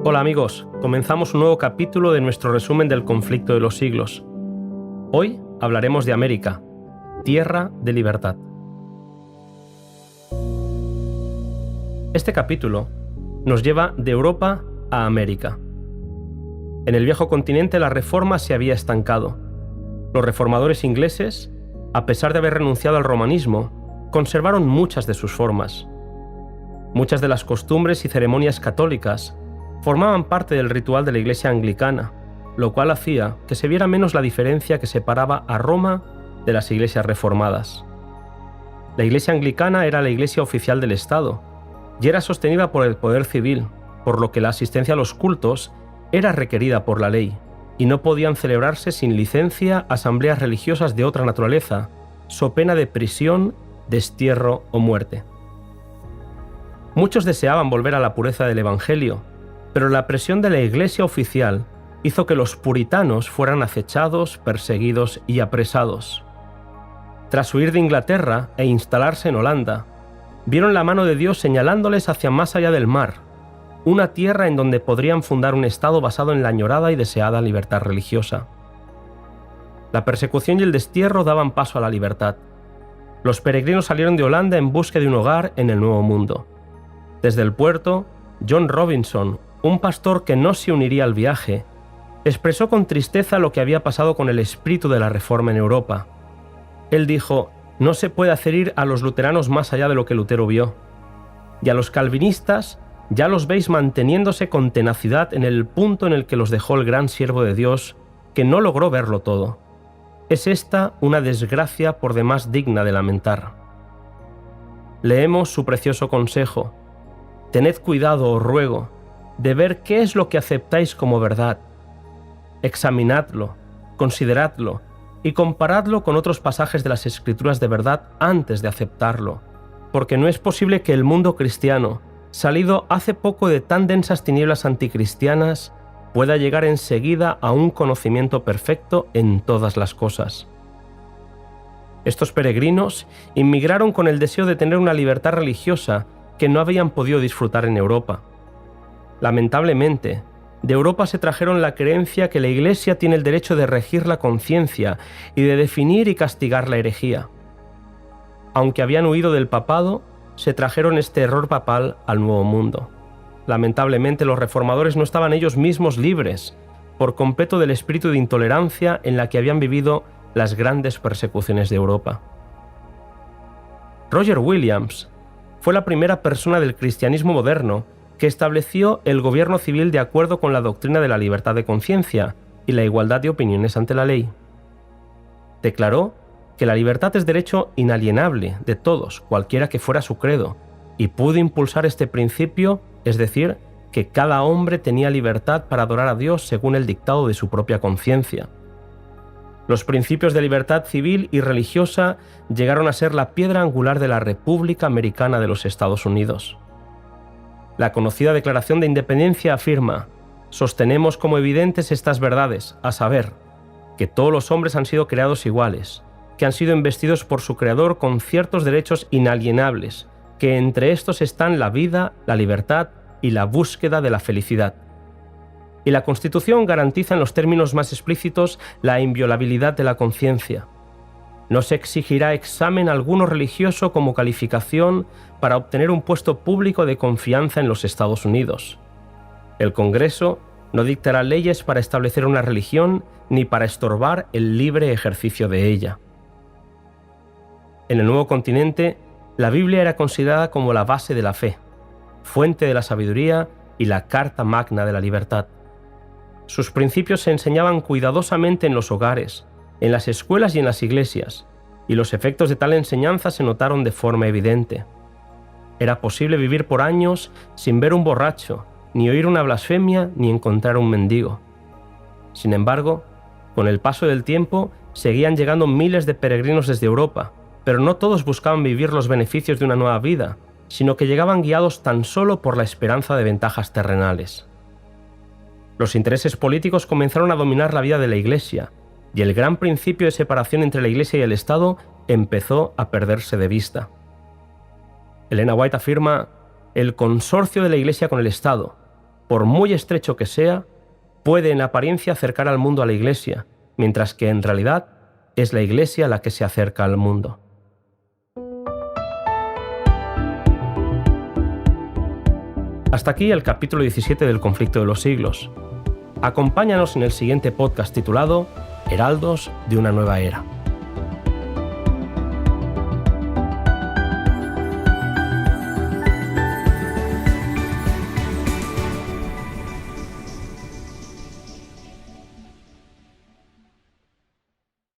Hola amigos, comenzamos un nuevo capítulo de nuestro resumen del conflicto de los siglos. Hoy hablaremos de América, tierra de libertad. Este capítulo nos lleva de Europa a América. En el viejo continente la reforma se había estancado. Los reformadores ingleses, a pesar de haber renunciado al romanismo, conservaron muchas de sus formas. Muchas de las costumbres y ceremonias católicas formaban parte del ritual de la Iglesia anglicana, lo cual hacía que se viera menos la diferencia que separaba a Roma de las iglesias reformadas. La Iglesia anglicana era la iglesia oficial del Estado y era sostenida por el poder civil, por lo que la asistencia a los cultos era requerida por la ley y no podían celebrarse sin licencia asambleas religiosas de otra naturaleza, so pena de prisión, destierro o muerte. Muchos deseaban volver a la pureza del Evangelio, pero la presión de la Iglesia oficial hizo que los puritanos fueran acechados, perseguidos y apresados. Tras huir de Inglaterra e instalarse en Holanda, vieron la mano de Dios señalándoles hacia más allá del mar, una tierra en donde podrían fundar un estado basado en la añorada y deseada libertad religiosa. La persecución y el destierro daban paso a la libertad. Los peregrinos salieron de Holanda en busca de un hogar en el Nuevo Mundo. Desde el puerto, John Robinson, un pastor que no se uniría al viaje, expresó con tristeza lo que había pasado con el espíritu de la Reforma en Europa. Él dijo: «No se puede hacer ir a los luteranos más allá de lo que Lutero vio. Y a los calvinistas ya los veis manteniéndose con tenacidad en el punto en el que los dejó el gran siervo de Dios, que no logró verlo todo. Es esta una desgracia por demás digna de lamentar». Leemos su precioso consejo: «Tened cuidado, os ruego, de ver qué es lo que aceptáis como verdad. Examinadlo, consideradlo y comparadlo con otros pasajes de las Escrituras de verdad antes de aceptarlo, porque no es posible que el mundo cristiano, salido hace poco de tan densas tinieblas anticristianas, pueda llegar enseguida a un conocimiento perfecto en todas las cosas». Estos peregrinos inmigraron con el deseo de tener una libertad religiosa que no habían podido disfrutar en Europa. Lamentablemente, de Europa se trajeron la creencia que la Iglesia tiene el derecho de regir la conciencia y de definir y castigar la herejía. Aunque habían huido del papado, se trajeron este error papal al Nuevo Mundo. Lamentablemente, los reformadores no estaban ellos mismos libres por completo del espíritu de intolerancia en la que habían vivido las grandes persecuciones de Europa. Roger Williams fue la primera persona del cristianismo moderno que estableció el gobierno civil de acuerdo con la doctrina de la libertad de conciencia y la igualdad de opiniones ante la ley. Declaró que la libertad es derecho inalienable de todos, cualquiera que fuera su credo, y pudo impulsar este principio, es decir, que cada hombre tenía libertad para adorar a Dios según el dictado de su propia conciencia. Los principios de libertad civil y religiosa llegaron a ser la piedra angular de la República Americana de los Estados Unidos. La conocida Declaración de Independencia afirma: «Sostenemos como evidentes estas verdades, a saber, que todos los hombres han sido creados iguales, que han sido investidos por su Creador con ciertos derechos inalienables, que entre estos están la vida, la libertad y la búsqueda de la felicidad. Y la Constitución garantiza en los términos más explícitos la inviolabilidad de la conciencia. No se exigirá examen alguno religioso como calificación para obtener un puesto público de confianza en los Estados Unidos. El Congreso no dictará leyes para establecer una religión ni para estorbar el libre ejercicio de ella». En el nuevo continente, la Biblia era considerada como la base de la fe, fuente de la sabiduría y la carta magna de la libertad. Sus principios se enseñaban cuidadosamente en los hogares, en las escuelas y en las iglesias, y los efectos de tal enseñanza se notaron de forma evidente. Era posible vivir por años sin ver un borracho, ni oír una blasfemia, ni encontrar un mendigo. Sin embargo, con el paso del tiempo, seguían llegando miles de peregrinos desde Europa, pero no todos buscaban vivir los beneficios de una nueva vida, sino que llegaban guiados tan solo por la esperanza de ventajas terrenales. Los intereses políticos comenzaron a dominar la vida de la Iglesia, y el gran principio de separación entre la Iglesia y el Estado empezó a perderse de vista. Elena White afirma: «El consorcio de la Iglesia con el Estado, por muy estrecho que sea, puede en apariencia acercar al mundo a la Iglesia, mientras que en realidad es la Iglesia la que se acerca al mundo. Hasta aquí el capítulo 17 del Conflicto de los Siglos. Acompáñanos en el siguiente podcast titulado Heraldos de una nueva era.